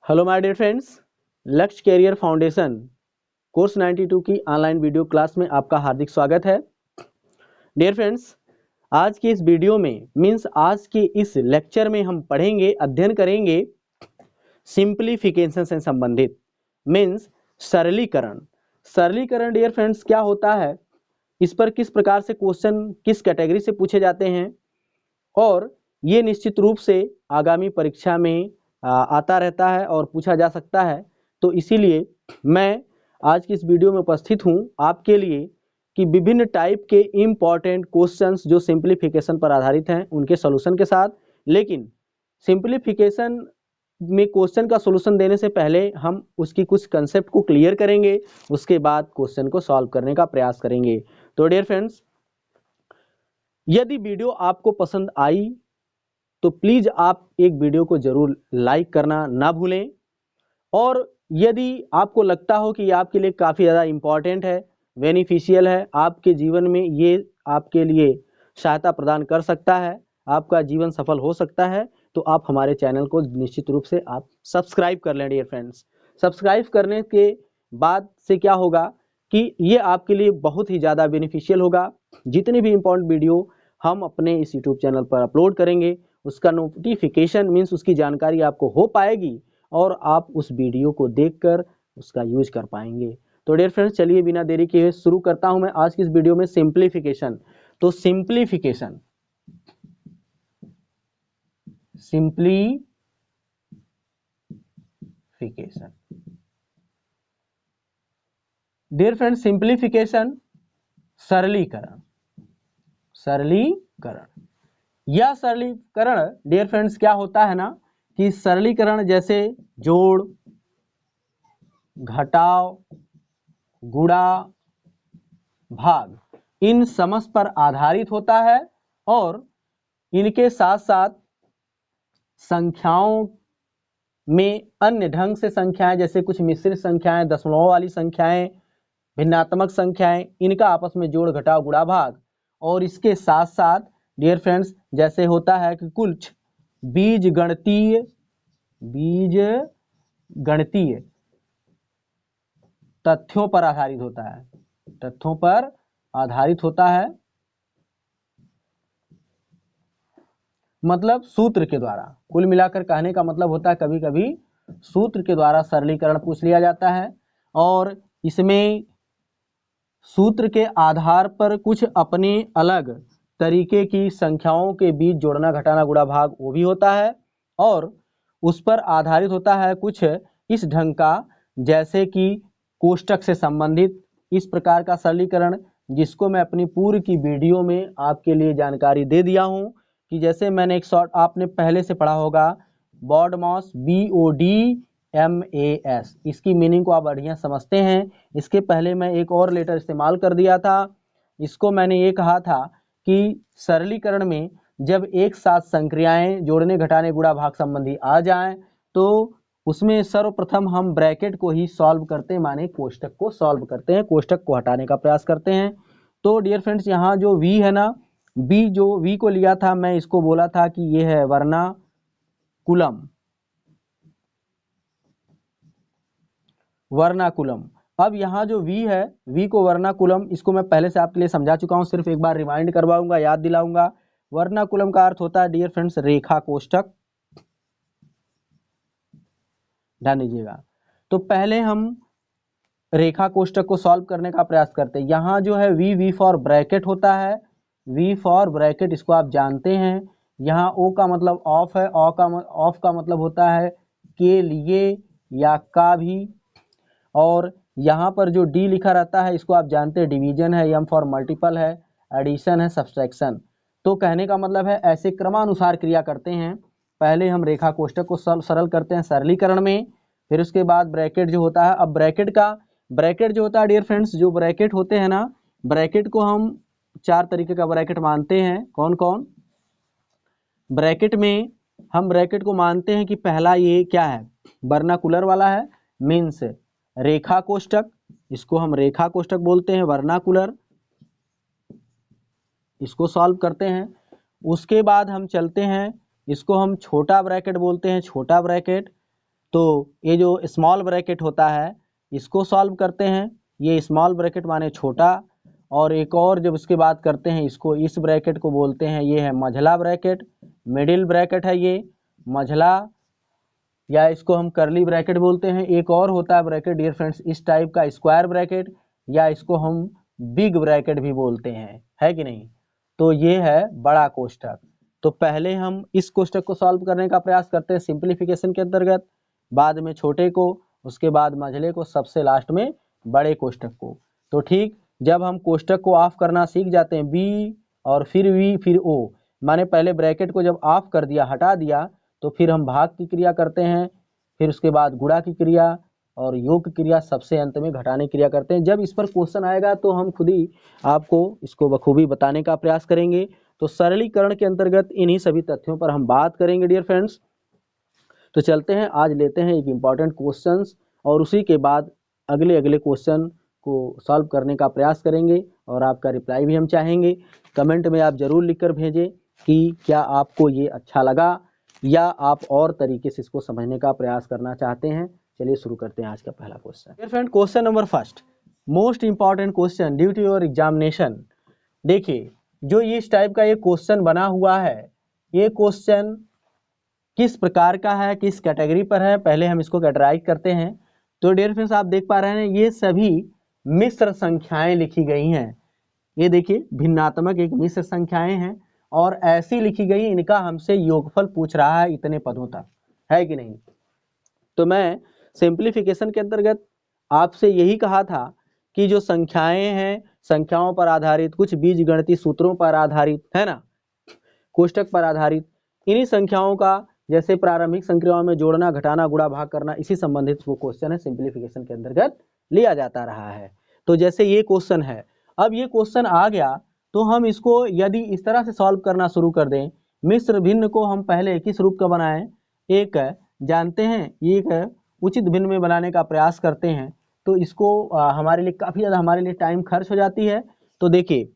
Hello my dear friends, लक्ष्य career foundation course 92 की online video class में आपका हार्दिक स्वागत है। डियर फ्रेंड्स, आज की इस वीडियो में आज के इस लेक्चर में हम पढ़ेंगे, अध्ययन करेंगे सिंप्लीफिकेशन से संबंधित सरलीकरण। सरलीकरण डियर फ्रेंड्स क्या होता है, इस पर किस प्रकार से क्वेश्चन किस कैटेगरी से पूछे जाते हैं और ये निश्चित रूप से आगामी परीक्षा में आता रहता है और पूछा जा सकता है। तो इसीलिए मैं आज की इस वीडियो में उपस्थित हूँ आपके लिए कि विभिन्न टाइप के इम्पॉर्टेंट क्वेश्चंस जो सिंप्लीफिकेशन पर आधारित हैं उनके सॉल्यूशन के साथ। लेकिन सिंप्लीफिकेशन में क्वेश्चन का सॉल्यूशन देने से पहले हम उसकी कुछ कंसेप्ट को क्लियर करेंगे, उसके बाद क्वेश्चन को सॉल्व करने का प्रयास करेंगे। तो डियर फ्रेंड्स, यदि वीडियो आपको पसंद आई तो प्लीज आप एक वीडियो को जरूर लाइक करना ना भूलें, और यदि आपको लगता हो कि ये आपके लिए काफ़ी ज़्यादा इम्पॉर्टेंट है, बेनिफिशियल है, आपके जीवन में ये आपके लिए सहायता प्रदान कर सकता है, आपका जीवन सफल हो सकता है, तो आप हमारे चैनल को निश्चित रूप से आप सब्सक्राइब कर लें। डियर फ्रेंड्स, सब्सक्राइब करने के बाद से क्या होगा कि ये आपके लिए बहुत ही ज़्यादा बेनिफिशियल होगा। जितनी भी इम्पोर्टेंट वीडियो हम अपने इस यूट्यूब चैनल पर अपलोड करेंगे उसका नोटिफिकेशन उसकी जानकारी आपको हो पाएगी और आप उस वीडियो को देखकर उसका यूज कर पाएंगे। तो डियर फ्रेंड्स, चलिए बिना देरी किए शुरू करता हूं मैं आज की इस वीडियो में सिंप्लीफिकेशन। तो सिंप्लीफिकेशन डियर फ्रेंड्स, सिंप्लीफिकेशन सरलीकरण। यह सरलीकरण डियर फ्रेंड्स क्या होता है ना कि सरलीकरण जैसे जोड़, घटाव, गुणा, भाग, इन समस्त पर आधारित होता है और इनके साथ साथ संख्याओं में अन्य ढंग से संख्याएं, जैसे कुछ मिश्रित संख्याएं, दशमलव वाली संख्याएं, भिन्नात्मक संख्याएं, इनका आपस में जोड़, घटाव, गुणा, भाग, और इसके साथ साथ डियर फ्रेंड्स जैसे होता है कि कुछ बीज गणितीय तथ्यों पर आधारित होता है, मतलब सूत्र के द्वारा। कुल मिलाकर कहने का मतलब होता है कभी कभी सूत्र के द्वारा सरलीकरण पूछ लिया जाता है और इसमें सूत्र के आधार पर कुछ अपने अलग तरीके की संख्याओं के बीच जोड़ना, घटाना, गुणा, भाग वो भी होता है और उस पर आधारित होता है कुछ इस ढंग का, जैसे कि कोष्टक से संबंधित इस प्रकार का सरलीकरण, जिसको मैं अपनी पूरी की वीडियो में आपके लिए जानकारी दे दिया हूं कि जैसे मैंने एक शॉर्ट आपने पहले से पढ़ा होगा, BODMAS, BODMAS, इसकी मीनिंग को आप बढ़िया समझते हैं। इसके पहले मैं एक और लेटर इस्तेमाल कर दिया था, इसको मैंने ये कहा था कि सरलीकरण में जब एक साथ संक्रियाएं जोड़ने, घटाने, गुणा, भाग संबंधी आ जाएं तो उसमें सर्वप्रथम हम ब्रैकेट को ही सॉल्व करते हैं, माने कोष्टक को सॉल्व करते हैं, कोष्टक को हटाने का प्रयास करते हैं। तो डियर फ्रेंड्स, यहाँ जो V है ना, V को लिया था, मैं इसको बोला था कि ये है वर्नाकुलम। अब यहाँ जो V है, V को वर्नाकुलम, इसको मैं पहले से आपके लिए समझा चुका हूँ, सिर्फ एक बार रिमाइंड करवाऊंगा, याद दिलाऊंगा। वर्नाकुलम का अर्थ होता है डियर फ्रेंड्स रेखा कोष्टक। ध्यान दीजिएगा। तो पहले हम रेखा कोष्टक को सॉल्व करने का प्रयास करते हैं। यहाँ जो है V फॉर ब्रैकेट होता है, V फॉर ब्रैकेट, इसको आप जानते हैं। यहाँ O का मतलब ऑफ है, ऑफ का मतलब होता है के लिए या का भी, और यहाँ पर जो D लिखा रहता है इसको आप जानते हैं डिवीजन है, M फॉर मल्टीपल है, एडिशन है, सब्सट्रैक्शन। तो कहने का मतलब है ऐसे क्रमानुसार क्रिया करते हैं। पहले हम रेखा कोष्टक को सरल करते हैं सरलीकरण में, फिर उसके बाद ब्रैकेट जो होता है। अब ब्रैकेट जो होता है डियर फ्रेंड्स, जो ब्रैकेट होते हैं ना, ब्रैकेट को हम चार तरीके का ब्रैकेट मानते हैं। कौन कौन? ब्रैकेट में हम ब्रैकेट को मानते हैं कि पहला ये क्या है, वर्नाकुलर वाला है, मीन्स रेखा कोष्टक, इसको हम रेखा कोष्टक बोलते हैं, वर्नाकुलर, इसको सॉल्व करते हैं। उसके बाद हम चलते हैं, इसको हम छोटा ब्रैकेट बोलते हैं, छोटा ब्रैकेट। तो ये जो स्मॉल ब्रैकेट होता है इसको सॉल्व करते हैं, ये स्मॉल ब्रैकेट माने छोटा, और एक और जब उसके बाद करते हैं इसको, इस ब्रैकेट को बोलते हैं, ये है मझला ब्रैकेट, मिडिल ब्रैकेट है ये मझला, या इसको हम करली ब्रैकेट बोलते हैं। एक और होता है ब्रैकेट डियर फ्रेंड्स इस टाइप का, स्क्वायर ब्रैकेट, या इसको हम बिग ब्रैकेट भी बोलते हैं, है कि नहीं। तो ये है बड़ा कोष्ठक। तो पहले हम इस कोष्ठक को सॉल्व करने का प्रयास करते हैं सिंप्लीफिकेशन के अंतर्गत, बाद में छोटे को, उसके बाद मझले को, सबसे लास्ट में बड़े कोष्ठक को। तो ठीक जब हम कोष्ठक को ऑफ करना सीख जाते हैं, बी और फिर वी फिर ओ, माने पहले ब्रैकेट को जब ऑफ कर दिया, हटा दिया, तो फिर हम भाग की क्रिया करते हैं, फिर उसके बाद गुणा की क्रिया और योग की क्रिया, सबसे अंत में घटाने की क्रिया करते हैं। जब इस पर क्वेश्चन आएगा तो हम खुद ही आपको इसको बखूबी बताने का प्रयास करेंगे। तो सरलीकरण के अंतर्गत इन्हीं सभी तथ्यों पर हम बात करेंगे डियर फ्रेंड्स। तो चलते हैं, आज लेते हैं एक इम्पॉर्टेंट क्वेश्चन और उसी के बाद अगले क्वेश्चन को सॉल्व करने का प्रयास करेंगे, और आपका रिप्लाई भी हम चाहेंगे। कमेंट में आप जरूर लिखकर भेजें कि क्या आपको ये अच्छा लगा या आप और तरीके से इसको समझने का प्रयास करना चाहते हैं। चलिए शुरू करते हैं आज का पहला question. Dear friend, question number first, most important question due to your examination. देखिए जो इस टाइप का ये क्वेश्चन बना हुआ है, ये क्वेश्चन किस प्रकार का है, किस कैटेगरी पर है, पहले हम इसको कैटेगराइज करते हैं। तो डियर फ्रेंड्स आप देख पा रहे हैं ये सभी मिश्र संख्याएं लिखी गई हैं। ये देखिए भिन्नात्मक एक मिश्र संख्याएं हैं और ऐसी लिखी गई, इनका हमसे योगफल पूछ रहा है इतने पदों तक, है कि नहीं। तो मैं सिंप्लीफिकेशन के अंतर्गत आपसे यही कहा था कि जो संख्याएं हैं, संख्याओं पर आधारित, कुछ बीजगणितीय सूत्रों पर आधारित, है ना, कोष्ठक पर आधारित, इन्हीं संख्याओं का जैसे प्रारंभिक संख्याओं में जोड़ना, घटाना, गुणा, भाग करना, इसी संबंधित वो क्वेश्चन है सिंप्लीफिकेशन के अंतर्गत लिया जाता रहा है। तो जैसे ये क्वेश्चन है, अब ये क्वेश्चन आ गया तो हम इसको यदि इस तरह से सॉल्व करना शुरू कर दें, मिश्र भिन्न को हम पहले किस रूप का बनाएं, एक जानते हैं, एक उचित भिन्न में बनाने का प्रयास करते हैं। तो इसको हमारे लिए काफी ज्यादा हमारे लिए टाइम खर्च हो जाती है। तो देखिए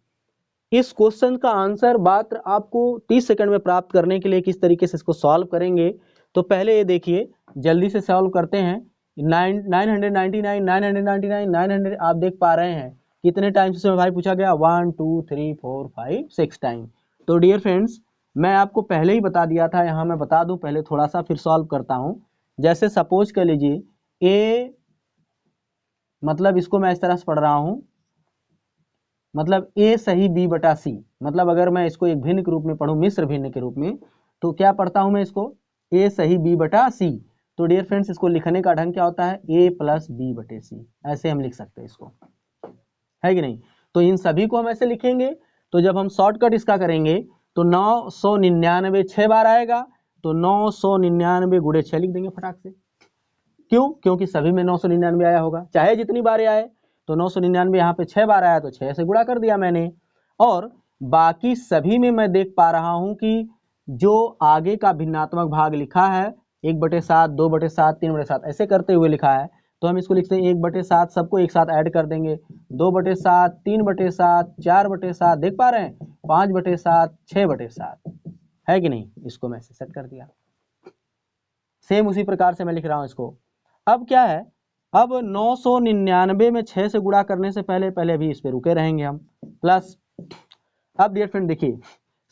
इस क्वेश्चन का आंसर मात्र आपको 30 सेकंड में प्राप्त करने के लिए किस तरीके से इसको सॉल्व करेंगे, तो पहले ये देखिए जल्दी से सॉल्व करते हैं। 999 999 900 आप देख पा रहे हैं कितने टाइम से भाई पूछा गया, 1 2 3 4 5 6 टाइम। तो डियर फ्रेंड्स मैं आपको पहले ही बता दिया था, यहाँ मैं बता दूं पहले थोड़ा सा फिर सॉल्व करता हूं। जैसे सपोज कर लीजिए ए, मतलब इसको मैं इस तरह से पढ़ रहा हूं, मतलब ए सही बी बटा सी, मतलब अगर मैं इसको एक भिन्न के रूप में पढ़ूं, मिश्र भिन्न के रूप में, तो क्या पढ़ता हूं मैं इसको, ए सही बी बटा सी। तो डियर फ्रेंड्स इसको लिखने का ढंग क्या होता है, ए प्लस बी बटे सी, ऐसे हम लिख सकते हैं इसको, है कि नहीं। तो इन सभी को हम ऐसे लिखेंगे। तो जब हम शॉर्टकट इसका करेंगे तो 999 6 बार आएगा, तो 999 गुणे 6 लिख देंगे फटाक से। क्यों, क्योंकि सभी में 999 आया होगा, चाहे जितनी बार आए। तो 999 यहाँ पे 6 बार आया तो 6 से गुणा कर दिया मैंने। और बाकी सभी में मैं देख पा रहा हूं कि जो आगे का भिन्नात्मक भाग लिखा है 1/7, 2/7, 3/7 ऐसे करते हुए लिखा है, तो हम इसको लिखते हैं 1/7, सबको एक साथ ऐड कर देंगे, 2/7, 3/7, 4/7, देख पा रहे हैं, 5/7, 6/7, है कि नहीं। इसको मैं सेट कर दिया, सेम उसी प्रकार से मैं लिख रहा हूं इसको। अब क्या है, अब 999 में 6 से गुणा करने से पहले भी इस पे रुके रहेंगे हम, प्लस। अब डियर फ्रेंड देखिए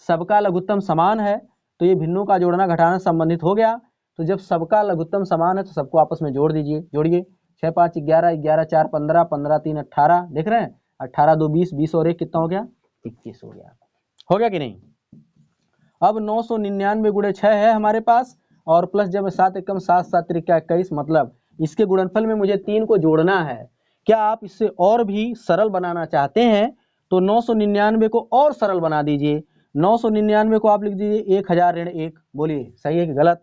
सबका लघुत्तम समान है, तो ये भिन्नों का जोड़ना घटाना संबंधित हो गया। तो जब सबका लघुत्तम समान है तो सबको आपस में जोड़ दीजिए, जोड़िए, 6 5 11, 11 4 15, 15 3 18, देख रहे हैं, 18 2 20, 20 और 1 कितना हो गया, 21 हो गया कि नहीं। अब 999 गुणे 6 है हमारे पास, और प्लस जब 7 एकम 7 7 त्रिका 21, मतलब इसके गुणनफल में मुझे 3 को जोड़ना है। क्या आप इससे और भी सरल बनाना चाहते हैं, तो 999 को और सरल बना दीजिए। 999 को आप लिख दीजिए 1000 ऋण 1, बोलिए सही है कि गलत,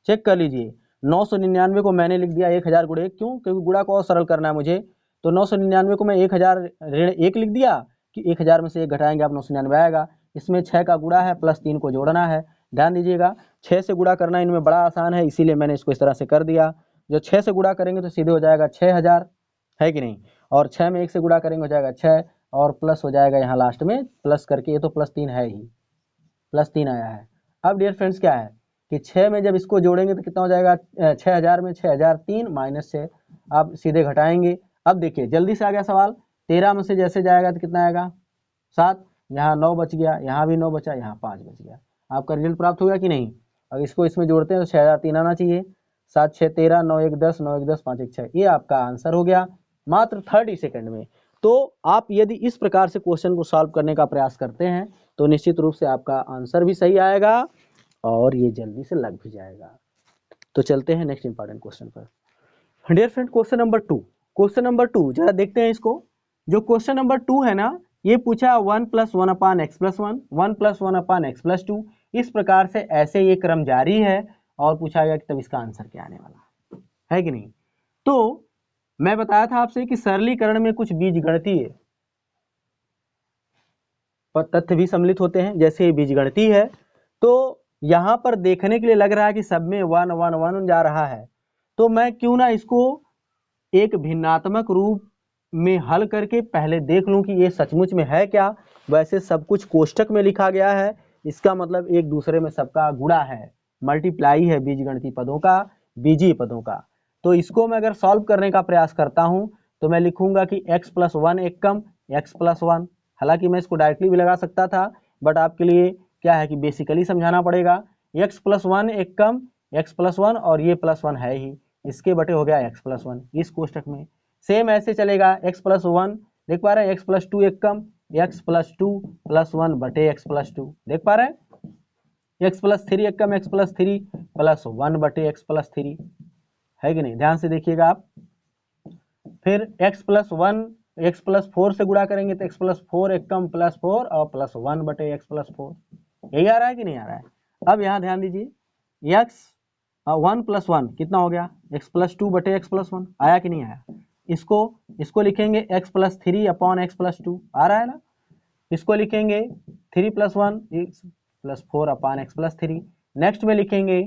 चेक कर लीजिए। 999 को मैंने लिख दिया 1000 गुणे 1, क्यों, क्योंकि गुणा को और सरल करना है मुझे। तो 999 को मैं 1000 ऋण 1 लिख दिया कि 1000 में से 1 घटाएंगे आप 999 आएगा। इसमें 6 का गुणा है प्लस 3 को जोड़ना है। ध्यान दीजिएगा 6 से गुणा करना इनमें बड़ा आसान है, इसीलिए मैंने इसको इस तरह से कर दिया। जो 6 से गुणा करेंगे तो सीधे हो जाएगा 6000, है कि नहीं, और 6 में 1 से गुणा करेंगे हो जाएगा 6, और प्लस हो जाएगा यहाँ लास्ट में प्लस करके, ये तो +3 है ही, +3 आया है। अब डियर फ्रेंड्स क्या है कि 6 में जब इसको जोड़ेंगे तो कितना हो जाएगा, 6000 में 6003 माइनस 6, आप सीधे घटाएंगे। अब देखिए जल्दी से आ गया सवाल, 13 में से जैसे जाएगा तो कितना आएगा 7, यहाँ 9 बच गया, यहाँ भी 9 बचा, यहाँ 5 बच गया। आपका रिजल्ट प्राप्त हो गया कि नहीं। अगर इसको इसमें जोड़ते हैं तो 6003 आना चाहिए, 7 6 13, 9 1 10, 9 1 10, 5 1 6, ये आपका आंसर हो गया मात्र 30 सेकंड में। तो आप यदि इस प्रकार से क्वेश्चन को सॉल्व करने का प्रयास करते हैं तो निश्चित रूप से आपका आंसर भी सही आएगा और ये जल्दी से लग भी जाएगा। तो चलते हैं नेक्स्ट इंपॉर्टेंट क्वेश्चन पर। Dear friend, question number 2, question number 2 जरा देखते हैं इसको। जो क्वेश्चन नंबर 2 है ना, ये पूछा 1 + 1 अपान x + 1, 1 + 1 अपान x + 2, इस प्रकार से ऐसे ये क्रम जारी है और पूछा गया कि तब इसका आंसर क्या आने वाला है कि नहीं। तो मैं बताया था आपसे कि सरलीकरण में कुछ बीजगणितीय तथ्य भी सम्मिलित होते हैं, जैसे बीजगणितीय है तो यहाँ पर देखने के लिए लग रहा है कि सब में 1 1 1 जा रहा है, तो मैं क्यों ना इसको एक भिन्नात्मक रूप में हल करके पहले देख लूं कि ये सचमुच में है क्या। वैसे सब कुछ कोष्ठक में लिखा गया है, इसका मतलब एक दूसरे में सबका गुणा है, मल्टीप्लाई है बीजगणितीय पदों का, बीजीय पदों का। तो इसको मैं अगर सॉल्व करने का प्रयास करता हूं तो मैं लिखूंगा कि x + 1 एक कम x + 1, हालांकि मैं इसको डायरेक्टली भी लगा सकता था, बट आपके लिए क्या है कि बेसिकली समझाना पड़ेगा। x + 1 एक कम x + 1, और ये +1 है ही, इसके बटे हो गया x + 1 इस कोष्ठक में। सेम ऐसे चलेगा x + 1, देख पा रहे हैं, x + 2 एक कम x + 2 + 1 बटे x + 2, देख पा रहे हैं, x + 3 एक कम x + 3 + 1 बटे x + 3, है कि नहीं। ध्यान से देखिएगा आप। फिर x + 1 x + 4 से गुणा करेंगे तो x + 4 एक कम +4 और +1 बटे x + 4, यही आ रहा है कि नहीं आ रहा है। अब यहाँ ध्यान दीजिए, x 1 + 1 कितना हो गया, x + 2 बटे x + 1, आया कि नहीं आया। इसको लिखेंगे x + 3 अपान x + 2, आ रहा है ना। इसको लिखेंगे 3 + 1 + 4 अपान x + 3। नेक्स्ट में लिखेंगे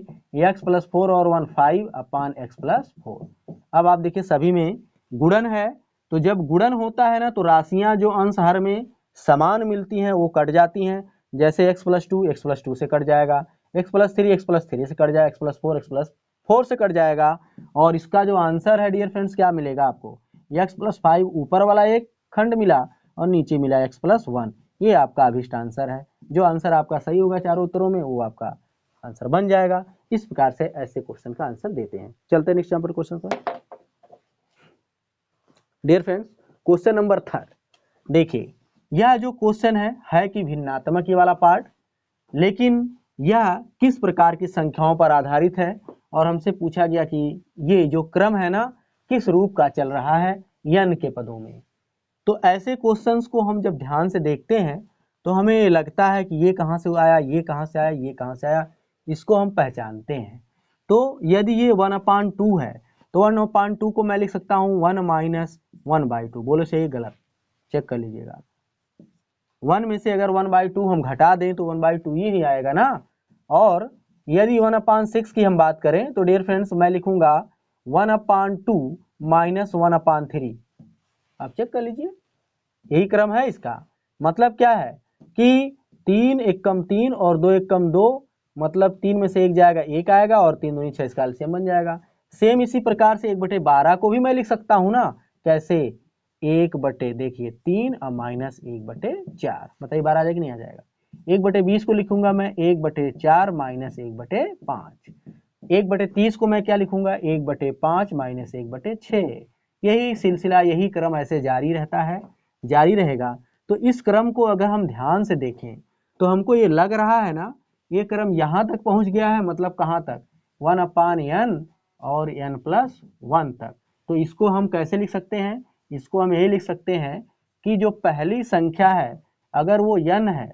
x + 4 और 1 5 अपान x + 4। अब आप देखिए सभी में गुणन है, तो जब गुणन होता है ना तो राशियां जो अंश हर में समान मिलती हैं वो कट जाती हैं। जैसे x + 2 x + 2 से कट जाएगा, x + 3 x + 3 से कट जाएगा, x + 4 x + 4 से कट जाएगा, और इसका जो आंसर है डियर फ्रेंड्स क्या मिलेगा आपको, x + 5 ऊपर वाला एक खंड मिला और नीचे मिला x + 1, ये आपका अभिष्ट आंसर है। जो आंसर आपका सही होगा चारों उत्तरों में वो आपका आंसर बन जाएगा। इस प्रकार से ऐसे क्वेश्चन का आंसर देते हैं। चलते हैं नेक्स्ट नंबर क्वेश्चन पर। डियर फ्रेंड्स, क्वेश्चन नंबर 3 देखिए, यह जो क्वेश्चन है कि भिन्नात्मक ये वाला पार्ट, लेकिन यह किस प्रकार की संख्याओं पर आधारित है, और हमसे पूछा गया कि ये जो क्रम है ना किस रूप का चल रहा है n के पदों में। तो ऐसे क्वेश्चंस को हम जब ध्यान से देखते हैं तो हमें लगता है कि ये कहाँ से आया, ये कहाँ से आया, ये कहाँ से आया, इसको हम पहचानते हैं। तो यदि ये 1/2 है तो 1/2 को मैं लिख सकता हूँ 1 - 1/2। बोलो सही गलत, चेक कर लीजिएगा। 1 में से अगर 1/2 हम घटा दें तो 1/2 ही नहीं आएगा ना। और यदि 1/6 की हम बात करें तो डियर फ्रेंड्स मैं लिखूंगा 1/2 - 1/3। आप चेक कर लीजिए, यही क्रम है इसका। मतलब क्या है कि 3 × 1 = 3 और 2 × 1 = 2, मतलब 3 में से 1 जाएगा 1 आएगा और 3 दूनी 6, इसका एलसीएम बन जाएगा। सेम इसी प्रकार से 1/12 को भी मैं लिख सकता हूं ना, कैसे, 1 देखिए 3 और -1/4, बताइए 12 आ जाएगा कि नहीं आ जाएगा। 1/20 को लिखूंगा मैं 1/4 -1/5। 1/30 को मैं क्या लिखूंगा 1/5 -1/6। यही सिलसिला, यही क्रम ऐसे जारी रहता है, जारी रहेगा। तो इस क्रम को अगर हम ध्यान से देखें तो हमको ये लग रहा है ना, ये क्रम यहाँ तक पहुँच गया है, मतलब कहाँ तक, 1/n और n+1 तक। तो इसको हम कैसे लिख सकते हैं, इसको हम यही लिख सकते हैं कि जो पहली संख्या है अगर वो n है,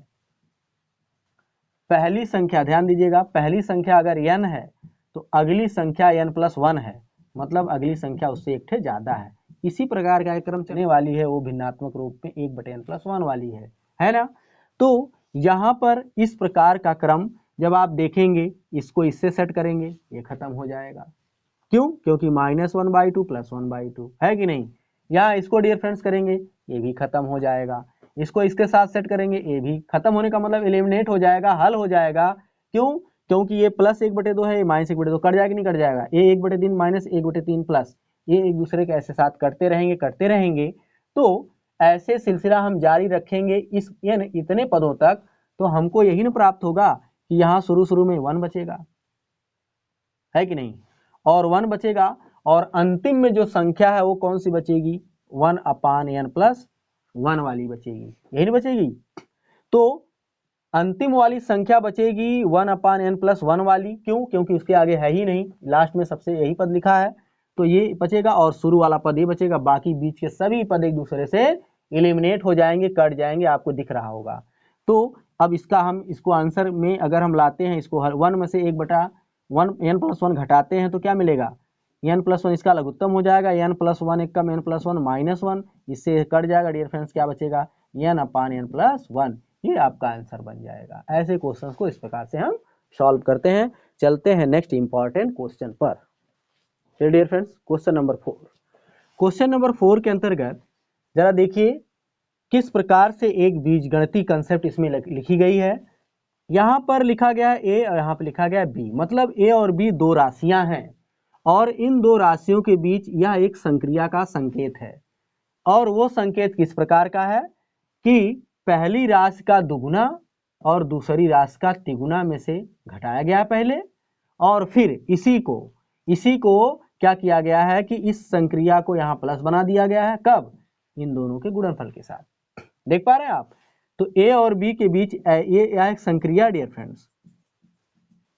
पहली संख्या ध्यान दीजिएगा, पहली संख्या अगर n है तो अगली संख्या n+1 है, मतलब अगली संख्या उससे एक ठे ज्यादा है। इसी प्रकार का क्रम चलने वाली है वो भिन्नात्मक रूप में 1/n+1 वाली है ना। तो यहाँ पर इस प्रकार का क्रम जब आप देखेंगे, इसको इससे सेट करेंगे, ये खत्म हो जाएगा। क्यों, क्योंकि -1/2 + 1/2 है कि नहीं। यहाँ इसको डियर फ्रेंड्स करेंगे, ये भी खत्म हो जाएगा। इसको इसके साथ सेट करेंगे, ये भी खत्म होने का मतलब एलिमिनेट हो जाएगा, हल हो जाएगा। क्यों, क्योंकि ये +1/2 है, ये -1/2 कट जाएगा नहीं कट जाएगा, ये 1/3 माइनस 1/3 प्लस, ये एक दूसरे के ऐसे साथ करते रहेंगे। तो ऐसे सिलसिला हम जारी रखेंगे इस इतने पदों तक, तो हमको यही ना प्राप्त होगा कि यहाँ शुरू में 1 बचेगा, है कि नहीं, और 1 बचेगा, और अंतिम में जो संख्या है वो कौन सी बचेगी, 1/n+1 वाली बचेगी, यही नहीं बचेगी। तो अंतिम वाली संख्या बचेगी 1/n+1 वाली, क्यों, क्योंकि उसके आगे है ही नहीं, लास्ट में सबसे यही पद लिखा है, तो ये बचेगा, और शुरू वाला पद ये बचेगा, बाकी बीच के सभी पद एक दूसरे से एलिमिनेट हो जाएंगे, कट जाएंगे, आपको दिख रहा होगा। तो अब इसको आंसर में अगर हम लाते हैं, इसको हर 1 में से 1/1 n+1 घटाते हैं तो क्या मिलेगा, n+1 इसका लघुत्तम हो जाएगा, n+1 एक कम n+1 -1, इससे कट जाएगा डियर फ्रेंड्स, क्या बचेगा, n/n+1, ये आपका आंसर बन जाएगा। ऐसे क्वेश्चंस को इस प्रकार से हम सॉल्व करते हैं। चलते हैं नेक्स्ट इंपॉर्टेंट क्वेश्चन पर। Dear friends, question number 4। Question number 4 के अंतर्गत जरा देखिए किस प्रकार से एक बीजगणितीय कंसेप्ट इसमें लिखी गई है। यहाँ पर लिखा गया है ए और यहाँ पर लिखा गया है बी, मतलब ए और बी दो राशियां हैं, और इन दो राशियों के बीच यह एक संक्रिया का संकेत है, और वो संकेत किस प्रकार का है कि पहली राशि का दुगुना और दूसरी राशि का तिगुना में से घटाया गया पहले, और फिर इसी को क्या किया गया है कि इस संक्रिया को यहाँ प्लस बना दिया गया है, कब, इन दोनों के गुणनफल के साथ। देख पा रहे हैं आप, तो ए और बी के बीच ये एक संक्रिया डियर फ्रेंड्स,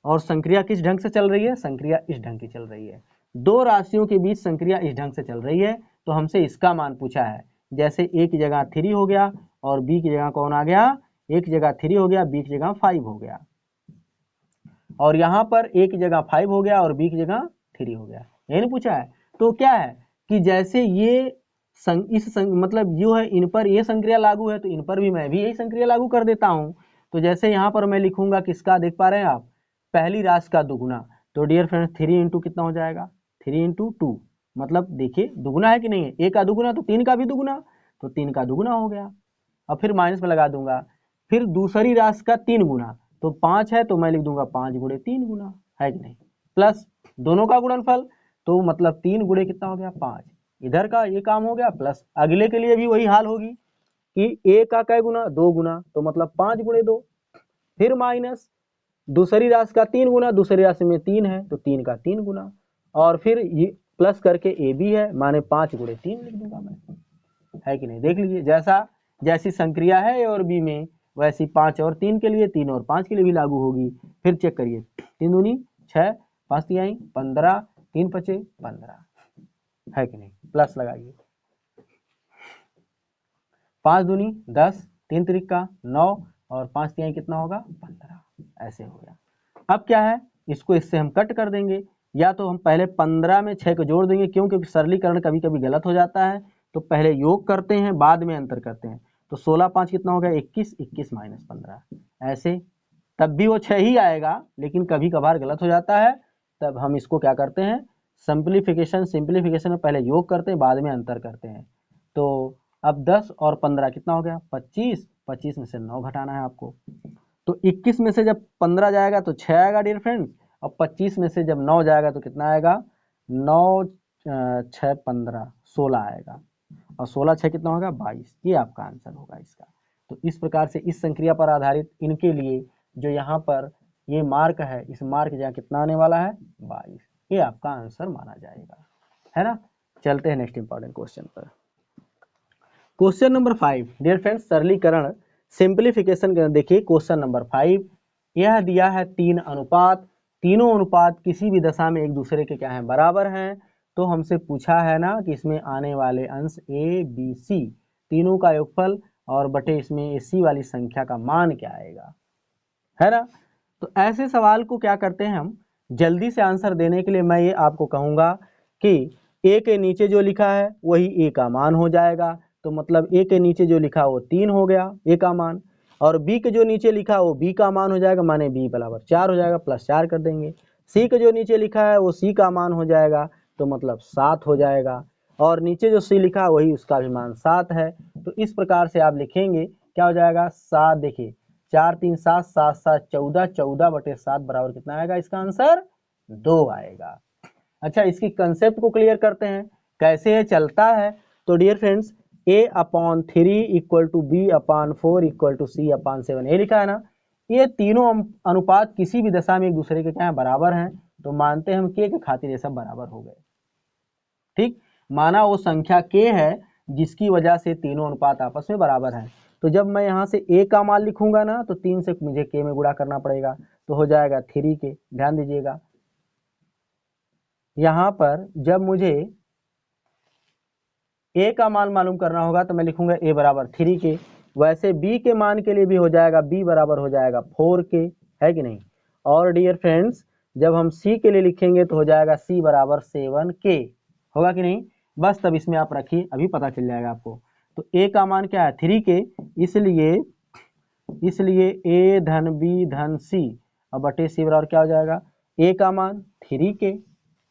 और संक्रिया किस ढंग से चल रही है, संक्रिया इस ढंग की चल रही है, दो राशियों के बीच संक्रिया इस ढंग से चल रही है। तो हमसे इसका मान पूछा है, जैसे ए की जगह 3 हो गया और बी की जगह कौन आ गया, ए की जगह 3 हो गया, बी की जगह 5 हो गया, और यहाँ पर ए की जगह 5 हो गया और बी की जगह 3 हो गया, यही नहीं पूछा है। तो क्या है कि जैसे ये मतलब जो है इन पर ये संक्रिया लागू है, तो इन पर भी मैं भी यही संक्रिया लागू कर देता हूँ। तो जैसे यहाँ पर मैं लिखूंगा किसका, देख पा रहे हैं आप, पहली राशि का दुगुना, तो डियर फ्रेंड्स 3 इंटू कितना हो जाएगा, 3 इंटू 2, मतलब देखिए दुगुना है कि नहीं है, ए का दुगुना तो 3 का भी दुगुना, तो 3 का दुगुना हो गया, अब फिर माइनस में लगा दूंगा, फिर दूसरी राशि का 3 गुना, तो 5 है तो मैं लिख दूंगा 5 गुणे 3 गुना, है कि नहीं, प्लस दोनों का गुणनफल, तो मतलब 3 गुणे कितना हो गया 5, इधर का ये काम हो गया, प्लस अगले के लिए भी वही हाल होगी कि ए का कै गुना 2 गुना, तो मतलब 5 गुणे 2, फिर माइनस दूसरी राशि का 3 गुना, दूसरी राशि में 3 है तो 3 का 3 गुना, और फिर ये प्लस करके ए बी है, माने 5 गुणे 3 लिख दूंगा मैं, है कि नहीं। देख लीजिए जैसी संक्रिया है ए और बी में, वैसी 5 और 3 के लिए, 3 और 5 के लिए भी लागू होगी। फिर चेक करिए, 3 दूनी 6, 5 तिहाई 15, 3 पचे 15, है कि नहीं, प्लस लगाइए, 5 दूनी 10, 3 त्रिका 9 और 5 तिहाई कितना होगा 15, ऐसे हो गया। अब क्या है, इसको इससे हम कट कर देंगे, या तो हम पहले 15 में 6 को जोड़ देंगे, क्यों, क्योंकि सरलीकरण कभी कभी गलत हो जाता है, तो पहले योग करते हैं बाद में अंतर करते हैं, तो 16 5 कितना हो गया 21, 21 माइनस 15, ऐसे, तब भी वो 6 ही आएगा, लेकिन कभी कभार गलत हो जाता है, तब हम इसको क्या करते हैं, सिंप्लीफिकेशन में पहले योग करते हैं बाद में अंतर करते हैं। तो अब 10 और 15 कितना हो गया 25, 25 में से 9 घटाना है आपको, तो 21 में से जब 15 जाएगा तो 6 आएगा डियर फ्रेंड्स, और 25 में से जब 9 जाएगा तो कितना आएगा, 9 6 15 16 आएगा, और 16 6 कितना होगा 22, ये आपका आंसर होगा इसका। तो इस प्रकार से इस संक्रिया पर आधारित इनके लिए जो यहाँ पर ये मार्क है, इस मार्क की जगह कितना आने वाला है 22, ये आपका आंसर माना जाएगा, है ना। चलते हैं नेक्स्ट इंपॉर्टेंट क्वेश्चन पर। क्वेश्चन नंबर 5 डियर फ्रेंड्स, सरलीकरण सिंप्लीफिकेशन का देखिए क्वेश्चन नंबर 5, यह दिया है 3 अनुपात, तीनों अनुपात किसी भी दशा में एक दूसरे के क्या है बराबर हैं, तो हमसे पूछा है ना कि इसमें आने वाले अंश ए बी सी तीनों का योगफल और बटे इसमें सी वाली संख्या का मान क्या आएगा, है ना। तो ऐसे सवाल को क्या करते हैं हम, जल्दी से आंसर देने के लिए मैं ये आपको कहूँगा कि ए के नीचे जो लिखा है वही ए का मान हो जाएगा, तो मतलब ए के नीचे जो लिखा वो 3 हो गया ए का मान, और बी के जो नीचे लिखा वो बी का मान हो जाएगा, माने बी बराबर 4 हो जाएगा, प्लस 4 कर देंगे। सी के जो नीचे लिखा है वो सी का मान हो जाएगा, तो मतलब 7 हो जाएगा, और नीचे जो सी लिखा वही उसका भी मान 7 है। तो इस प्रकार से आप लिखेंगे क्या हो जाएगा 7, देखिए 4 3 7 7 7 14, 14/7 बराबर कितना आएगा? इसका आंसर 2 आएगा। अच्छा, इसकी कंसेप्ट को क्लियर करते हैं, कैसे ये चलता है। तो dear friends, A/3 equal to B/4 equal to C/7 ये लिखा है ना। ये तीनों अनुपात किसी भी दशा में एक दूसरे के क्या है? बराबर हैं। तो मानते हैं हम K के खातिर ये सब बराबर हो गए। ठीक, माना वो संख्या K है जिसकी वजह से तीनों अनुपात आपस में बराबर हैं। तो जब मैं यहाँ से A का मान लिखूंगा ना, तो 3 से मुझे K में गुणा करना पड़ेगा, तो हो जाएगा 3K। ध्यान दीजिएगा, यहाँ पर जब मुझे A का मान मालूम करना होगा तो मैं लिखूंगा A बराबर 3K। वैसे B के मान के लिए भी हो जाएगा, B बराबर हो जाएगा 4K, है कि नहीं। और डियर फ्रेंड्स, जब हम C के लिए लिखेंगे तो हो जाएगा C बराबर 7K, होगा कि नहीं। बस तब इसमें आप रखिए, अभी पता चल जाएगा आपको। तो A का मान क्या है? 3K, इसलिए A धन B धन C और बटे C बराबर क्या हो जाएगा? A का मान 3K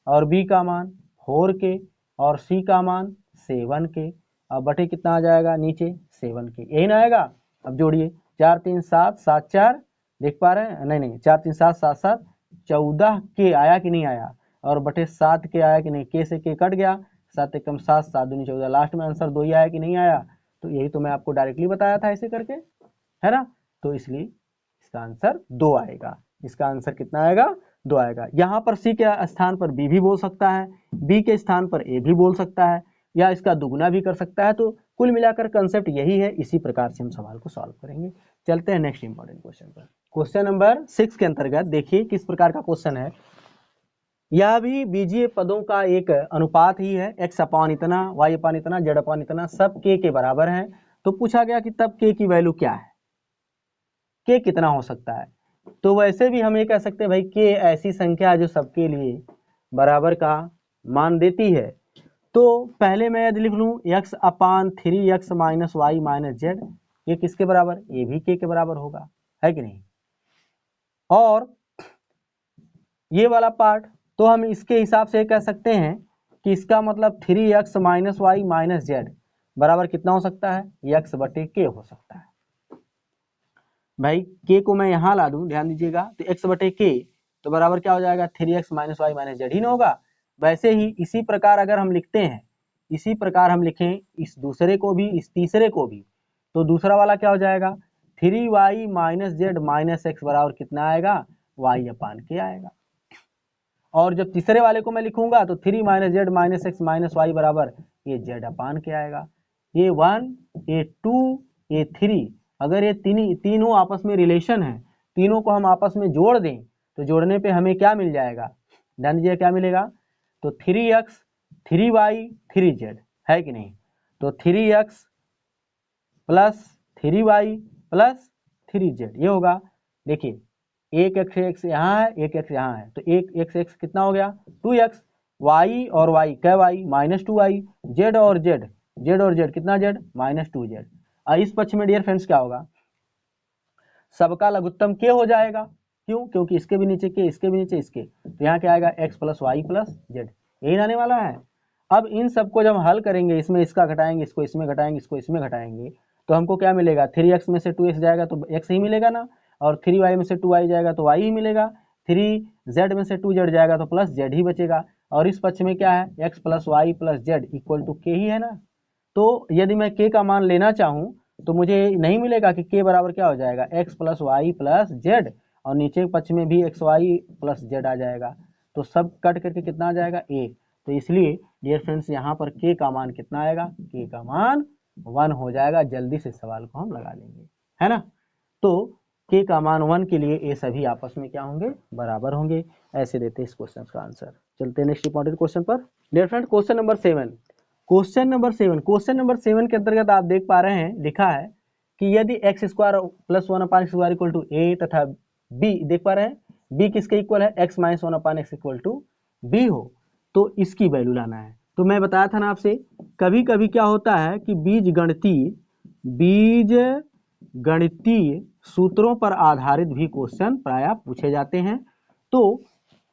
और B का मान 4K और C का मान 7K और बटे कितना आ जाएगा? नीचे 7K, यही ना आएगा। अब जोड़िए, 4 3 7 7 4, देख पा रहे हैं? नहीं, 4 3 7 7 7 14K आया कि नहीं आया? और बटे 7K आया कि नहीं? K से K कट गया, 7 एकम 7 7 दूनी 14, लास्ट में आंसर 2 ही आया कि नहीं आया? तो यही तो मैं आपको डायरेक्टली बताया था ऐसे करके, है ना। तो इसलिए इसका आंसर 2 आएगा। इसका आंसर कितना आएगा? 2 आएगा। यहाँ पर C के स्थान पर B भी बोल सकता है, B के स्थान पर A भी बोल सकता है, या इसका दुगुना भी कर सकता है। तो कुल मिलाकर कंसेप्ट यही है। इसी प्रकार से हम सवाल को सॉल्व करेंगे। चलते हैं नेक्स्ट इंपॉर्टेंट क्वेश्चन पर। क्वेश्चन नंबर 6 के अंतर्गत देखिए किस प्रकार का क्वेश्चन है। यह भी बीजीय पदों का एक अनुपात ही है, x अपान इतना, y अपान इतना, z अपान इतना, सब k के बराबर हैं। तो पूछा गया कि तब k की वैल्यू क्या है, k कितना हो सकता है। तो वैसे भी हम ये कह सकते हैं भाई k ऐसी संख्या है जो सबके लिए बराबर का मान देती है। तो पहले मैं यदि लिख लूँ x upon 3x minus Y minus z, ये किसके बराबर? ये भी k के बराबर होगा, है कि नहीं। और ये वाला पार्ट तो हम इसके हिसाब से कह सकते हैं कि इसका मतलब 3x minus Y minus Z बराबर कितना हो सकता है? x बटे k हो सकता है। भाई k को मैं यहाँ ला दूं, ध्यान दीजिएगा, तो x बटे k तो बराबर क्या हो जाएगा? 3x minus Y minus Z ही ना होगा। वैसे ही इसी प्रकार अगर हम लिखते हैं, इसी प्रकार हम लिखें इस दूसरे को भी, इस तीसरे को भी, तो दूसरा वाला क्या हो जाएगा? 3y minus z minus x बराबर कितना आएगा? y अपान के आएगा। और जब तीसरे वाले को मैं लिखूंगा तो 3 minus z minus x minus y बराबर ये जेड अपान के आएगा। ये 1, ये 2, ये 3, अगर ये तीनों आपस में रिलेशन है, तीनों को हम आपस में जोड़ दें तो जोड़ने पे हमें क्या मिल जाएगा? ध्यान दीजिए क्या मिलेगा? तो 3x 3y 3z, है कि नहीं। तो 3x plus 3y plus 3z ये होगा। देखिए एक x यहाँ है, एक x यहाँ है, तो एक x कितना हो गया? 2x, y और y क्या? y माइनस 2y, z और z कितना? z minus 2z। इस पक्ष में डियर फ्रेंड्स क्या होगा? सबका लघुत्तम k हो जाएगा। क्यों? क्योंकि इसके भी नीचे k, इसके भी नीचे इसके, तो यहाँ क्या आएगा? x plus y plus z, यही आने वाला है। अब इन सबको जब हल करेंगे, इसमें इसका घटाएंगे, इसको इसमें घटाएंगे, इसको इसमें घटाएंगे, तो हमको क्या मिलेगा? 3x में से 2x जाएगा तो x ही मिलेगा ना, और 3y में से 2y जाएगा तो y ही मिलेगा, 3z में से 2z जाएगा तो प्लस z ही बचेगा। और इस पक्ष में क्या है? x plus y plus z equal to k ही है ना। तो यदि मैं k का मान लेना चाहूँ तो मुझे नहीं मिलेगा कि k बराबर क्या हो जाएगा? x plus y plus z, और नीचे पक्ष में भी एक्स वाई प्लस जेड आ जाएगा, तो सब कट करके कितना आ जाएगा? 1। तो इसलिए डियर फ्रेंड्स यहाँ पर k का मान कितना आएगा? k का मान 1 हो जाएगा। जल्दी से सवाल को हम लगा लेंगे, है ना। तो k का मान 1 के लिए ये सभी आपस में क्या होंगे? बराबर होंगे। ऐसे देते इस क्वेश्चन का आंसर। चलते हैं नेक्स्ट इंपॉर्टेंट क्वेश्चन पर। Dear friend question number 7, question number 7 के अंतर्गत आप देख पा रहे हैं, लिखा है कि यदि X square plus 1 upon X square equal to A तथा बी, देख पा रहे हैं बी किसके इक्वल है? X minus 1 upon x equal to b हो, तो इसकी वैल्यू लाना है। तो मैं बताया था ना आपसे, कभी कभी क्या होता है कि बीज गणितीय सूत्रों पर आधारित भी क्वेश्चन प्रायः पूछे जाते हैं। तो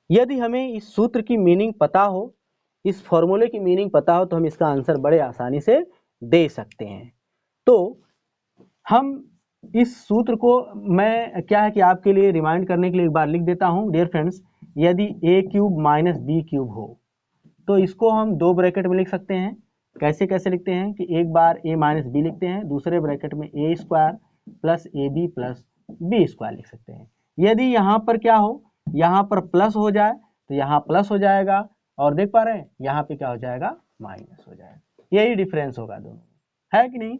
यदि हमें इस सूत्र की मीनिंग पता हो, इस फॉर्मूले की मीनिंग पता हो, तो हम इसका आंसर बड़े आसानी से दे सकते हैं। तो हम इस सूत्र को मैं क्या है कि आपके लिए रिमाइंड करने के लिए एक बार लिख देता हूं। डियर फ्रेंड्स, यदि a cube minus b cube हो तो इसको हम दो ब्रैकेट में लिख सकते हैं। कैसे कैसे लिखते हैं कि एक बार a माइनस बी लिखते हैं, दूसरे ब्रैकेट में a square plus a b plus B square लिख सकते हैं। यदि यहाँ पर क्या हो, यहाँ पर प्लस हो जाए तो यहाँ प्लस हो जाएगा, और देख पा रहे हैं यहाँ पे क्या हो जाएगा, माइनस हो जाएगा। यही डिफरेंस होगा दोनों में, है कि नहीं।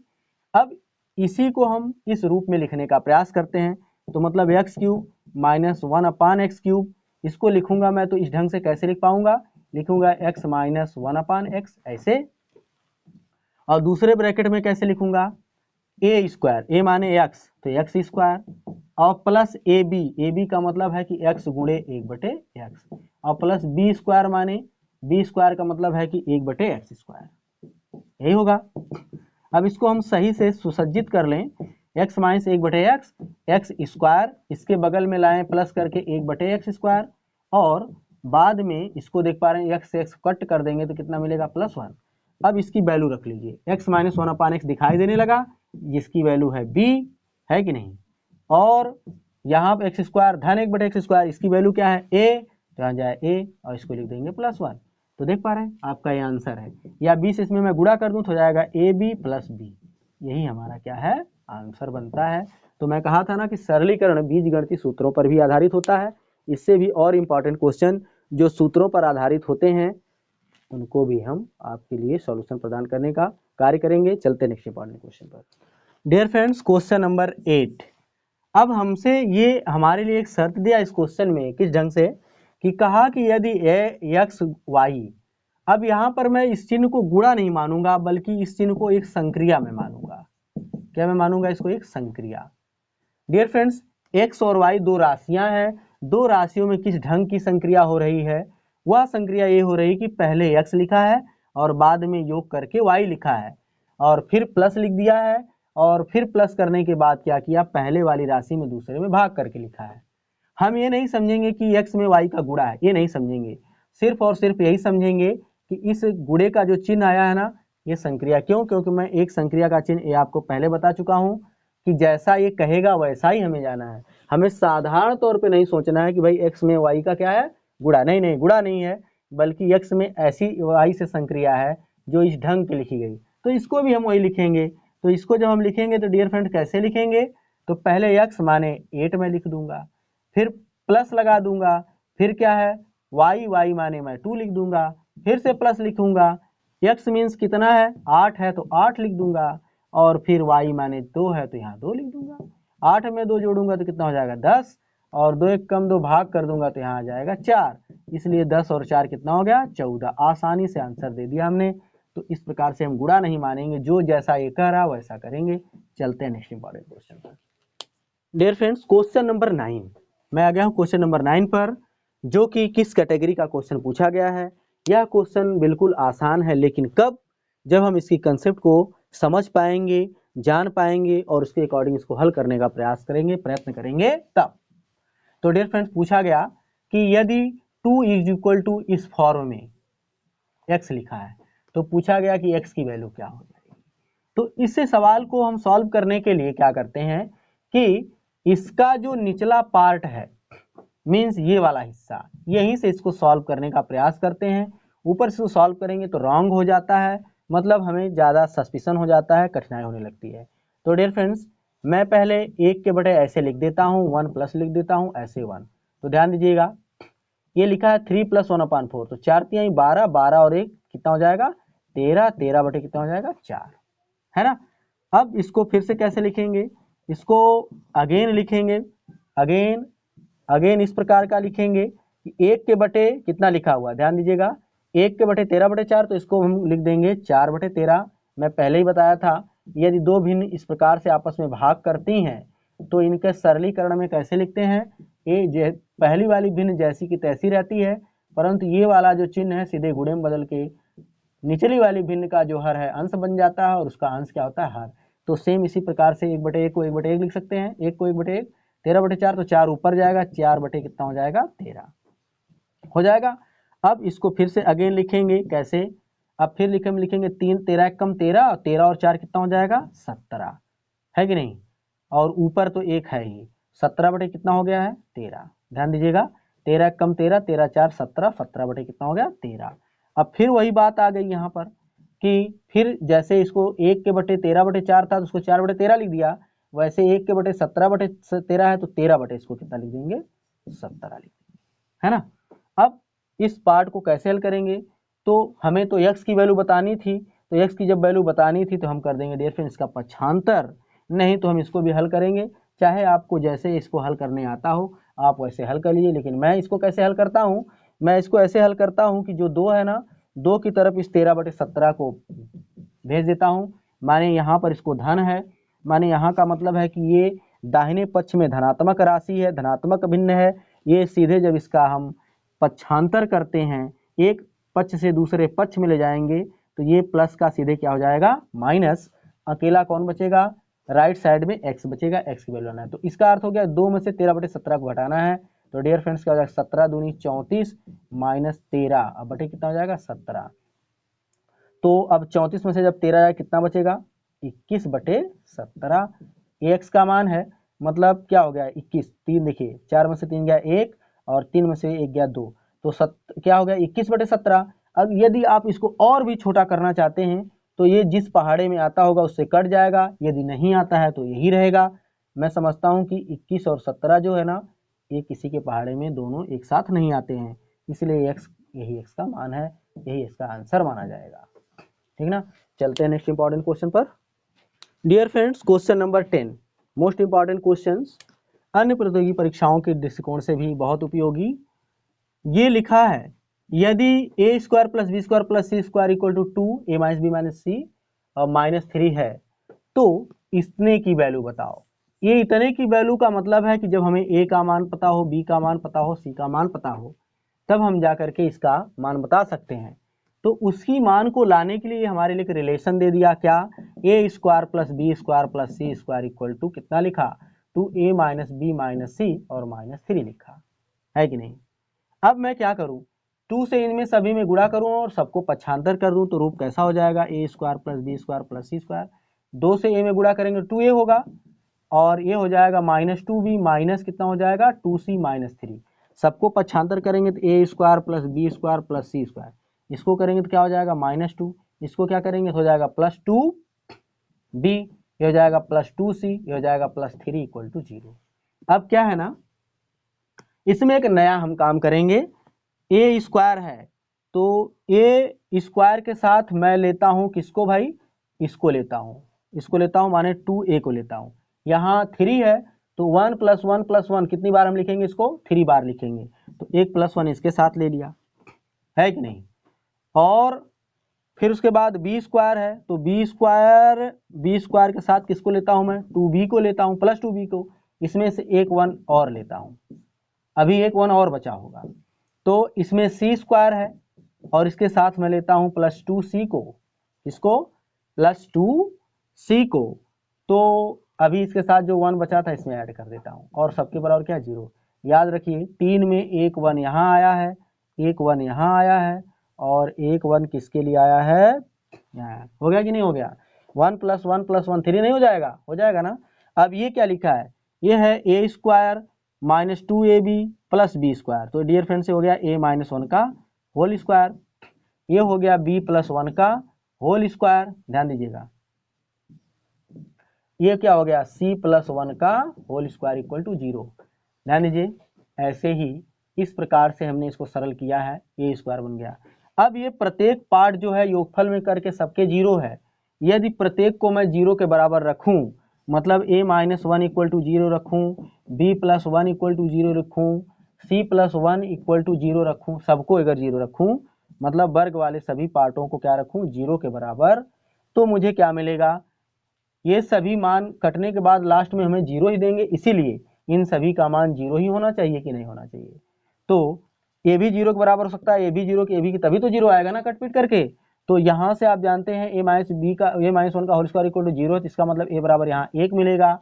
अब इसी को हम इस रूप में लिखने का प्रयास करते हैं, तो मतलब एक्स क्यूब माइनस 1/x³, इसको लिखूंगा मैं तो इस ढंग से कैसे लिख पाऊंगा, लिखूंगा x माइनस 1/x ऐसे, और दूसरे ब्रैकेट में कैसे लिखूंगा, ए स्क्वायर, ए माने x तो एक्स स्क्वायर, और प्लस ए बी का मतलब है कि x गुणे 1/x, और प्लस बी स्क्वायर माने बी स्क्वायर का मतलब है कि 1/x स्क्वायर, यही होगा। अब इसको हम सही से सुसज्जित कर लें, x minus 1/x, x square इसके बगल में लाएं प्लस करके 1/x स्क्वायर, और बाद में इसको देख पा रहे हैं x से x कट कर देंगे तो कितना मिलेगा, +1। अब इसकी वैल्यू रख लीजिए, x माइनस 1/x दिखाई देने लगा, जिसकी वैल्यू है b, है कि नहीं। और यहाँ पर एक्स स्क्वायर धन 1/x स्क्वायर, इसकी वैल्यू क्या है, a, तो यहाँ जाए a और इसको लिख देंगे +1। तो देख पा रहे हैं आपका ये आंसर है, या 20 इसमें मैं गुणा कर दूं तो हो जाएगा AB प्लस बी, यही हमारा क्या है, आंसर बनता है। तो मैं कहा था ना कि सरलीकरण बीजगणितीय सूत्रों पर भी आधारित होता है, इससे भी और इम्पॉर्टेंट क्वेश्चन जो सूत्रों पर आधारित होते हैं उनको भी हम आपके लिए सॉल्यूशन प्रदान करने का कार्य करेंगे। चलते नेक्स्ट इंपॉर्टेंट क्वेश्चन पर। Dear friends, question number 8। अब हमसे ये हमारे लिए एक शर्त दिया इस क्वेश्चन में, किस ढंग से कि कहा कि यदि x y, अब यहाँ पर मैं इस चिन्ह को गुणा नहीं मानूंगा बल्कि इस चिन्ह को एक संक्रिया में मानूंगा। क्या मैं मानूंगा इसको, एक संक्रिया। डियर फ्रेंड्स, x और y दो राशियां हैं, दो राशियों में किस ढंग की संक्रिया हो रही है, वह संक्रिया ये हो रही कि पहले x लिखा है और बाद में योग करके y लिखा है, और फिर प्लस लिख दिया है, और फिर प्लस करने के बाद क्या किया, पहले वाली राशि में दूसरे में भाग करके लिखा है। हम ये नहीं समझेंगे कि x में y का गुणा है, ये नहीं समझेंगे, सिर्फ और सिर्फ यही समझेंगे कि इस गुणे का जो चिन्ह आया है ना, ये संक्रिया। क्यों, क्योंकि मैं एक संक्रिया का चिन्ह ये आपको पहले बता चुका हूं कि जैसा ये कहेगा वैसा ही हमें जाना है। हमें साधारण तौर पे नहीं सोचना है कि भाई x में y का क्या है, गुणा। नहीं नहीं, गुणा नहीं है, बल्कि x में ऐसी y से संक्रिया है जो इस ढंग की लिखी गई, तो इसको भी हम वही लिखेंगे। तो इसको जब हम लिखेंगे तो डियर फ्रेंड कैसे लिखेंगे, तो पहले x माने 8 में लिख दूंगा, फिर प्लस लगा दूंगा, फिर क्या है y माने मैं 2 लिख दूंगा, फिर से प्लस लिखूंगा, x मीन्स कितना है, 8 है तो 8 लिख दूंगा, और फिर y माने 2 है तो यहाँ 2 लिख दूंगा। 8 में 2 जोड़ूंगा तो कितना हो जाएगा, 10, और 2 एक कम 2 भाग कर दूंगा तो यहाँ आ जाएगा 4, इसलिए 10 और 4 कितना हो गया, 14। आसानी से आंसर दे दिया हमने। तो इस प्रकार से हम गुणा नहीं मानेंगे, जो जैसा ये कह रहा वैसा करेंगे। चलते हैं नेक्स्ट इंपॉर्टेंट क्वेश्चन पर। डियर फ्रेंड्स, क्वेश्चन नंबर 9, मैं आ गया हूँ क्वेश्चन नंबर 9 पर, जो कि किस कैटेगरी का क्वेश्चन पूछा गया है। यह क्वेश्चन बिल्कुल आसान है, लेकिन कब, जब हम इसकी कंसेप्ट को समझ पाएंगे, जान पाएंगे और उसके अकॉर्डिंग इसको हल करने का प्रयास करेंगे, प्रयत्न करेंगे तब। तो डियर फ्रेंड्स, पूछा गया कि यदि 2 इज इक्वल टू इस फॉर्म में x लिखा है, तो पूछा गया कि x की वैल्यू क्या हो जाएगी। तो इस सवाल को हम सॉल्व करने के लिए क्या करते हैं कि इसका जो निचला पार्ट है, मीन्स ये वाला हिस्सा, यहीं से इसको सॉल्व करने का प्रयास करते हैं। ऊपर से सॉल्व करेंगे तो रॉन्ग हो जाता है, मतलब हमें ज़्यादा सस्पिशन हो जाता है, कठिनाई होने लगती है। तो डियर फ्रेंड्स, मैं पहले 1 के बटे ऐसे लिख देता हूँ, 1 प्लस लिख देता हूँ ऐसे 1। तो ध्यान दीजिएगा, ये लिखा है 3 + 1/4, तो 4 तिहाई 12, 12 और 1 कितना हो जाएगा, 13, 13 बटे कितना हो जाएगा, 4, है ना। अब इसको फिर से कैसे लिखेंगे, इसको अगेन लिखेंगे, अगेन इस प्रकार का लिखेंगे कि 1 के बटे कितना लिखा हुआ, ध्यान दीजिएगा, 1 के बटे 13/4, तो इसको हम लिख देंगे 4/13। मैं पहले ही बताया था, यदि दो भिन्न इस प्रकार से आपस में भाग करती हैं तो इनके सरलीकरण में कैसे लिखते हैं, ये पहली वाली भिन्न जैसी की तैसी रहती है, परंतु ये वाला जो चिन्ह है सीधे गुणे में बदल के निचली वाली भिन्न का जो हर है अंश बन जाता है, और उसका अंश क्या होता है, हर। तो सेम इसी प्रकार से 1/1 को 1/1 लिख सकते हैं, 1 को 1/1, 13/4, तो 4 ऊपर जाएगा, 4 बटे कितना हो जाएगा, 13 हो जाएगा। अब इसको फिर से अगेन लिखेंगे, कैसे, अब फिर लिखेंगे 3, 13 कम 13, और 13 और 4 कितना हो जाएगा, 17, है कि नहीं। और ऊपर तो 1 है ही, 17 बटे कितना हो गया है 13। ध्यान दीजिएगा 13 कम 13, 13 4 17, 17 बटे कितना हो गया 13। अब फिर वही बात आ गई यहाँ पर कि फिर जैसे इसको 1 के बटे 13 बटे 4 था तो उसको 4 बटे 13 लिख दिया, वैसे 1 के बटे 17 बटे 13 है तो 13 बटे इसको कितना लिख देंगे 17 लिख देंगे, है ना। अब इस पार्ट को कैसे हल करेंगे, तो हमें तो x की वैल्यू बतानी थी, तो x की जब वैल्यू बतानी थी तो हम कर देंगे डियर फ्रेंड्स इसका पक्षांतर, नहीं तो हम इसको भी हल करेंगे। चाहे आपको जैसे इसको हल करने आता हो आप वैसे हल कर लीजिए, लेकिन मैं इसको कैसे हल करता हूँ, मैं इसको ऐसे हल करता हूँ कि जो 2 है ना, 2 की तरफ इस 13 बटे 17 को भेज देता हूँ, माने यहाँ पर इसको धन है, माने यहाँ का मतलब है कि ये दाहिने पक्ष में धनात्मक राशि है, धनात्मक भिन्न है, ये सीधे जब इसका हम पक्षांतर करते हैं एक पक्ष से दूसरे पक्ष में ले जाएंगे तो ये प्लस का सीधे क्या हो जाएगा माइनस, अकेला कौन बचेगा, राइट साइड में x बचेगा, x की वैल्यू आना है। तो इसका अर्थ हो गया 2 में से 13 बटे 17 को घटाना है, तो डियर फ्रेंड्स क्या हो जाएगा 17 दूनी 34 माइनस 13, अब बटे कितना हो जाएगा 17। तो अब 34 में से जब 13 आया कितना बचेगा 21 बटे 17, x का मान है, मतलब क्या हो गया 21, 3 देखिए 4 में से 3 गया 1 और 3 में से 1 गया 2, तो क्या हो गया 21 बटे 17। अब यदि आप इसको और भी छोटा करना चाहते हैं तो ये जिस पहाड़े में आता होगा उससे कट जाएगा, यदि नहीं आता है तो यही रहेगा। मैं समझता हूँ कि 21 और 17 जो है ना ये किसी के पहाड़े में दोनों एक साथ नहीं आते हैं, इसलिए x यही x का मान है, यही इसका आंसर माना जाएगा, ठीक ना। चलते हैं नेक्स्ट इंपॉर्टेंट क्वेश्चन पर। Dear friends question number 10 most important question, अन्य प्रतियोगी परीक्षाओं के दृष्टिकोण से भी बहुत उपयोगी। ये लिखा है यदि a square plus B square plus C square equal to 2 a minus B minus C और -3 है तो इतने की वैल्यू बताओ। ये इतने की वैल्यू का मतलब है कि जब हमें a का मान पता हो, b का मान पता हो, c का मान पता हो, तब हम जा करके इसका मान बता सकते हैं। तो उसकी मान को लाने के लिए हमारे लिए एक रिलेशन दे दिया, क्या a square plus B square plus C square equal to कितना लिखा 2a minus B minus C और -3 लिखा है कि नहीं। अब मैं क्या करूं 2 से इनमें सभी में गुणा करूं और सबको पक्षांतर कर दूं तो रूप कैसा हो जाएगा a square plus B square plus C square, 2 से a में गुणा करेंगे 2a होगा और ये हो जाएगा -2b माइनस कितना हो जाएगा 2c माइनस 3, सबको पक्षांतर करेंगे तो a square plus B square plus C square, इसको करेंगे तो क्या हो जाएगा -2, इसको क्या करेंगे तो हो जाएगा +2b, ये हो जाएगा +2c, ये हो जाएगा +3 इक्वल टू 0। अब क्या है ना इसमें एक नया हम काम करेंगे, a स्क्वायर है तो a स्क्वायर के साथ मैं लेता हूं किसको भाई, इसको लेता हूं माने 2a को लेता हूं, यहाँ 3 है तो 1 + 1 + 1 कितनी बार हम लिखेंगे इसको 3 बार लिखेंगे, तो 1 + 1 इसके साथ ले लिया है कि नहीं। और फिर उसके बाद b स्क्वायर है तो b स्क्वायर के साथ किसको लेता हूं मैं 2b को लेता हूं प्लस 2b को, इसमें से एक 1 और लेता हूं, अभी एक 1 और बचा होगा, तो इसमें c स्क्वायर है और इसके साथ मैं लेता हूं +2c को, इसको +2c को, तो अभी इसके साथ जो 1 बचा था इसमें ऐड कर देता हूं और सबके बराबर क्या 0। याद रखिए 3 में एक 1 यहाँ आया है, एक 1 यहाँ आया है और एक 1 किसके लिए आया है यहाँ, हो गया कि नहीं हो गया 1 + 1 + 1 3 नहीं हो जाएगा, हो जाएगा ना। अब ये क्या लिखा है, ये है a square -2ab plus B square, तो डियर फ्रेंड से हो गया a - 1 का होल स्क्वायर, ये हो गया b + 1 का होल स्क्वायर, ध्यान दीजिएगा ये क्या हो गया c + 1 का होल स्क्वायर इक्वल टू 0। ध्यान दीजिए ऐसे ही इस प्रकार से हमने इसको सरल किया है, a स्क्वायर बन गया। अब ये प्रत्येक पार्ट जो है योगफल में करके सबके 0 है, यदि प्रत्येक को मैं 0 के बराबर रखूं मतलब a - 1 इक्वल टू 0 रखूं, b + 1 इक्वल टू 0 रखूं, c + 1 इक्वल टू 0 रखूं, सबको अगर 0 रखूं मतलब वर्ग वाले सभी पार्टों को क्या रखूं 0 के बराबर, तो मुझे क्या मिलेगा ये सभी मान कटने के बाद लास्ट में हमें 0 ही देंगे, इसीलिए इन सभी का मान 0 ही होना चाहिए कि नहीं होना चाहिए। तो ये भी 0 के बराबर हो सकता है, ये भी 0 की तभी तो 0 आएगा ना कटपीट करके। तो यहाँ से आप जानते हैं a - 1 का होल स्क्वायर इक्वल टू 0 है, तो इसका मतलब a बराबर यहाँ 1 मिलेगा,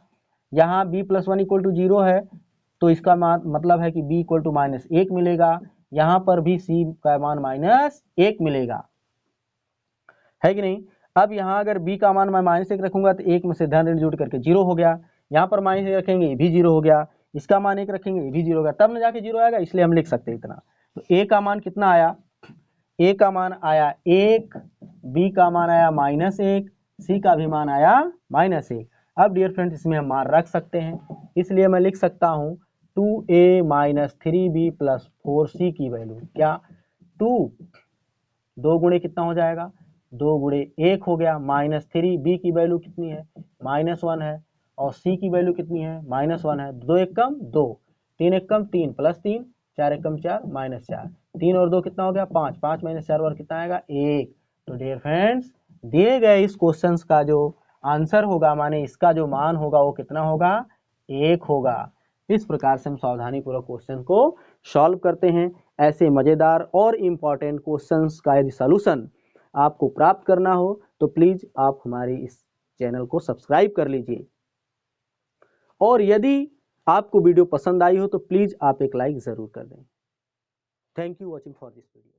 यहाँ b + 1 इक्वल टू 0 है तो इसका मतलब है कि b इक्वल टू -1 मिलेगा, यहाँ पर भी c का मान -1 मिलेगा, है कि नहीं। अब यहाँ अगर b का मान मैं -1 रखूंगा तो 1 में से धन ऋण जुड़ करके 0 हो गया, यहाँ पर माइनस 1 रखेंगे, ये भी 0 हो गया, इसका मान 1 रखेंगे, ये भी 0 हो गया, तब न जाके 0 आएगा, इसलिए हम लिख सकते हैं इतना। तो a का मान कितना आया, a का मान आया 1, b का मान आया -1, c का भी मान आया -1। अब डियर फ्रेंड्स इसमें हम मान रख सकते हैं, इसलिए मैं लिख सकता हूँ 2a - 3b + 4c की वैल्यू क्या, 2 गुणे कितना हो जाएगा, 2 गुणे 1 हो गया, -3b की वैल्यू कितनी है, -1 है, और c की वैल्यू कितनी है, -1 है, 2 एक कम 2, 3 एक कम 3 + 3, 4 एक कम 4 -4, 3 और 2 कितना हो गया 5, 5 - 4 और कितना आएगा 1। तो डियर फ्रेंड्स दिए गए इस क्वेश्चन का जो आंसर होगा, माने इसका जो मान होगा वो कितना होगा, 1 होगा। इस प्रकार से हम सावधानी पूर्वक क्वेश्चन को सॉल्व करते हैं। ऐसे मजेदार और इम्पॉर्टेंट क्वेश्चंस का यदि सॉल्यूशन आपको प्राप्त करना हो तो प्लीज आप हमारे इस चैनल को सब्सक्राइब कर लीजिए, और यदि आपको वीडियो पसंद आई हो तो प्लीज आप एक लाइक जरूर कर दें। Thank you watching for this video.